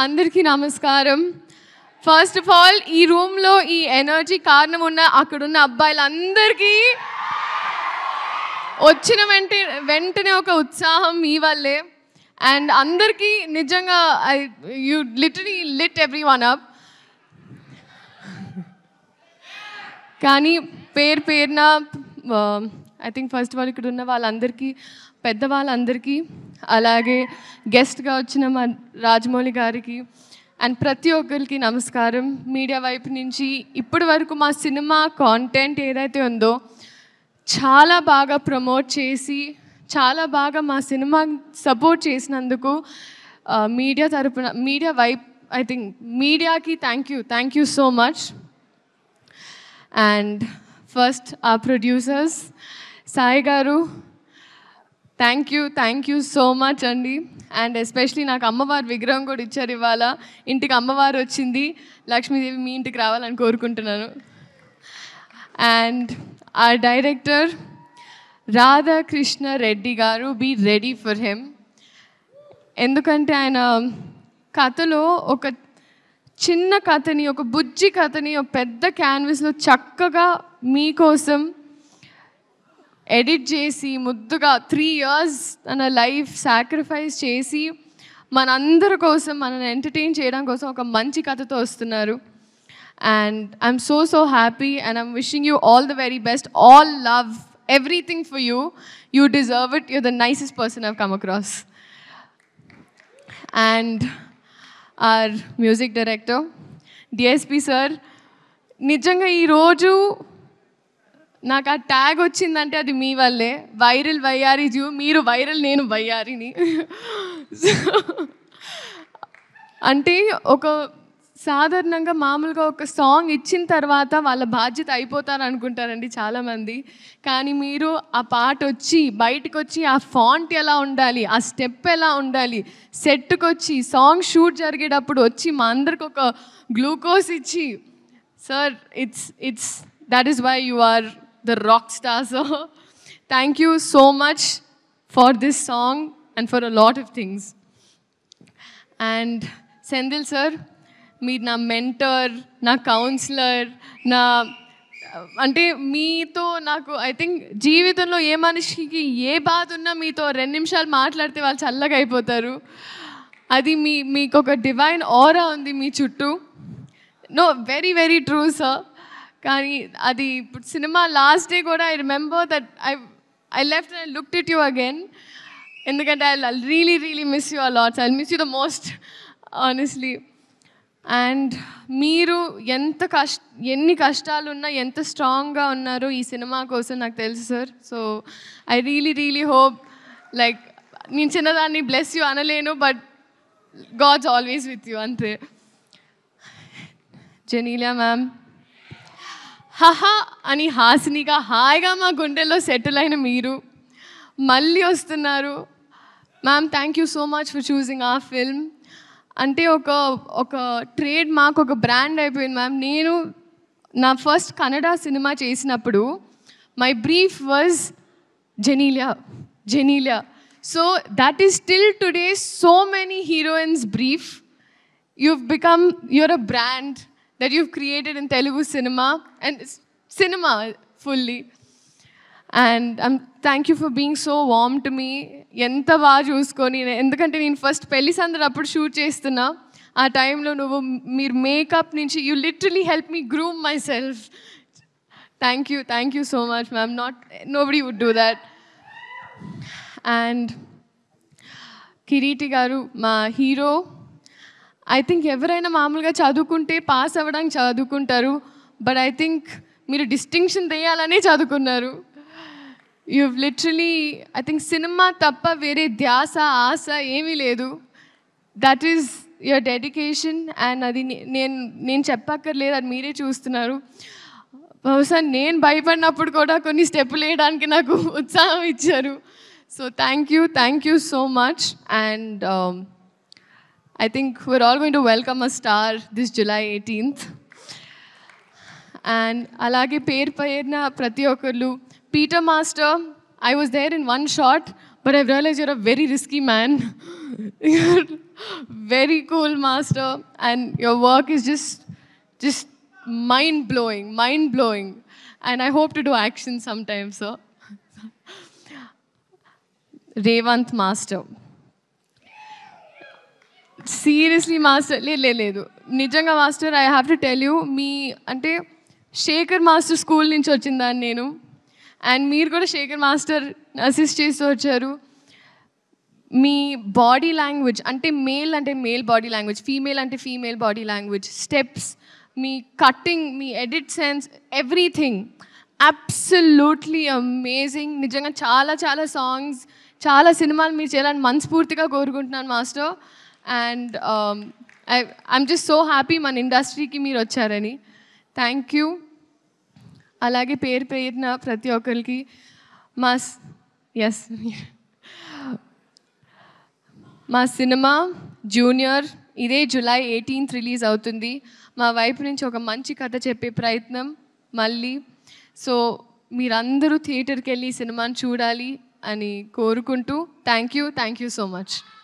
అందరికీ నమస్కారం. First of all ఈ రూమ్లో ఈ ఎనర్జీ కారణం ఉన్న అక్కడున్న అబ్బాయిలందరికీ వచ్చిన వెంటనే ఒక ఉత్సాహం మీ వల్లే. అండ్ అందరికీ నిజంగా you literally lit everyone up. కానీ పేరున I think first of all ఇక్కడ ఉన్న వాళ్ళందరికీ, పెద్దవాళ్ళందరికీ, అలాగే గెస్ట్గా వచ్చిన మా రాజమౌళి గారికి అండ్ ప్రతి ఒక్కరికి నమస్కారం. మీడియా వైపు నుంచి ఇప్పటి వరకు మా సినిమా కాంటెంట్ ఏదైతే ఉందో చాలా బాగా ప్రమోట్ చేసి, చాలా బాగా మా సినిమా సపోర్ట్ చేసినందుకు మీడియా తరపున, మీడియా వైపు ఐ థింక్ మీడియాకి thank you so much. And first ఆ ప్రొడ్యూసర్స్ సాయి గారు, థ్యాంక్ యూ సో మచ్ అండి. అండ్ ఎస్పెషలీ నాకు అమ్మవారి విగ్రహం కూడా ఇచ్చారు ఇవాళ. ఇంటికి అమ్మవారు వచ్చింది, లక్ష్మీదేవి మీ ఇంటికి రావాలని కోరుకుంటున్నాను. అండ్ ఆ డైరెక్టర్ రాధాకృష్ణ రెడ్డి గారు, బీ రెడీ ఫర్ హిమ్. ఎందుకంటే ఆయన కథలో ఒక చిన్న కథని, ఒక బుజ్జి కథని ఒక పెద్ద క్యాన్వస్లో చక్కగా మీకోసం ఎడిట్ చేసి ముద్దుగా 3 years తన లైఫ్ సాక్రిఫైస్ చేసి మనందరి కోసం, మనల్ని ఎంటర్టైన్ చేయడం కోసం ఒక మంచి కథతో వస్తున్నారు. And I'm so happy and I'm wishing you all the very best. All love, everything for you. You deserve it. You're the nicest person I've come across. And our music director DSP sir, నిజంగా ఈరోజు నాకు ఆ tag వచ్చిందంటే అది మీ వల్లే. Viral వయ్యారి zoo, మీరు viral, నేను వయ్యారిని. అంటే ఒక సాధారణంగా మామూలుగా ఒక సాంగ్ ఇచ్చిన తర్వాత వాళ్ళ బాధ్యత అయిపోతారు అనుకుంటారండి చాలామంది. కానీ మీరు ఆ పాట వచ్చి బయటకు వచ్చి ఆ ఫాంట్ ఎలా ఉండాలి, ఆ స్టెప్ ఎలా ఉండాలి, సెట్కి వచ్చి సాంగ్ షూట్ జరిగేటప్పుడు వచ్చి మా అందరికి ఒక గ్లూకోజ్ ఇచ్చి, sir it's that is why you are the rock star, so thank you so much for this song and for a lot of things. And Sendil sir, మీరు నా మెంటర్, నా councillor, నా అంటే మీతో నాకు ఐ థింక్ జీవితంలో ఏ మనిషికి ఏ బాధ ఉన్నా మీతో 2 నిమిషాలు మాట్లాడితే వాళ్ళు చల్లగా అయిపోతారు. అది మీకు ఒక డివైన్ ఆరా ఉంది మీ చుట్టూ. No, very true sir. కానీ అది ఇప్పుడు సినిమా లాస్ట్ డే కూడా I remember that I left and I looked at you again. ఎందుకంటే I really miss you a lot. I miss you the most honestly. And మీరు ఎన్ని కష్టాలు ఉన్నా ఎంత స్ట్రాంగ్గా ఉన్నారో ఈ సినిమా కోసం నాకు తెలుసు sir. So I really hope, like నేను చిన్నదాన్ని బ్లెస్ యూ అనలేను, but God's always with you, అంతే. జెనీలియా మ్యామ్, హహా అని హాసినిగా హాయిగా మా గుండెల్లో సెటిల్ అయిన మీరు మళ్ళీ వస్తున్నారు. Ma'am, thank you so much for choosing ఆ ఫిల్మ్. అంటే ఒక ట్రేడ్ మార్క్, ఒక బ్రాండ్ అయిపోయింది మ్యామ్. నేను నా ఫస్ట్ కన్నడ సినిమా చేసినప్పుడు my brief was Genelia. So that is still today so many heroines brief. you're a brand that you've created in Telugu cinema and cinema fully. And thank you for being so warm to me. ఎంత బాగా చూసుకొని, ఎందుకంటే నేను first పెళ్లి సందడి అప్పుడు shoot చేస్తున్నా. ఆ టైంలో మీరు మేకప్ నుంచి you literally help me groom myself. Thank you so much ma'am. Nobody would do that. And Kireeti garu, మా హీరో. ఐ థింక్ ఎవరైనా మామూలుగా చదువుకుంటే పాస్ అవ్వడానికి చదువుకుంటారు, బట్ ఐ థింక్ మీరు డిస్టింక్షన్ తెయాలనే చదువుకున్నారు. you've literally I think cinema తప్ప వేరే ధ్యాస, ఆశ ఏమీ లేదు. That is your dedication. And అది నేను చెప్పక్కర్లేదు, అది మీరే చూస్తున్నారు. బహుశా నేను భయపడినప్పుడు కూడా కొన్ని స్టెప్పులు వేయడానికి నాకు ఉత్సాహం ఇచ్చారు. So thank you so much. And I think we're all going to welcome a star this July 18th. And alage పేరున ప్రతి ఒక్కరు, Peter Master, I was there in one shot, but I realized you're a very risky man. Very cool, master. And your work is just mind blowing. And I hope to do action sometime, sir. Revant master. Seriously master లేదు నిజంగా master I have to tell you మీ అంటే Shekhar master school నుంచి వచ్చిందాన్ని నేను and మీరు కూడా Shekhar master assist చేస్తూ వచ్చారు మీ బాడీ లాంగ్వేజ్ అంటే మేల్ బాడీ లాంగ్వేజ్ ఫీమేల్ అంటే ఫీమేల్ బాడీ లాంగ్వేజ్ స్టెప్స్ మీ కట్టింగ్ మీ edit sense everything absolutely amazing నిజంగా చాలా చాలా సాంగ్స్ చాలా సినిమాలు మీరు చేయాలని మనస్ఫూర్తిగా కోరుకుంటున్నాను master and I'm just so happy మన ఇండస్ట్రీకి మీరు వచ్చారని థ్యాంక్ యూ అలాగే పేరున ప్రతి ఒక్కరికి మా సినిమా జూనియర్ ఇదే July 18th రిలీజ్ అవుతుంది మా వైపు నుంచి ఒక మంచి కథ చెప్పే ప్రయత్నం మళ్ళీ సో మీరందరూ థియేటర్కి వెళ్ళి సినిమాని చూడాలి అని కోరుకుంటూ థ్యాంక్ యూ సో మచ్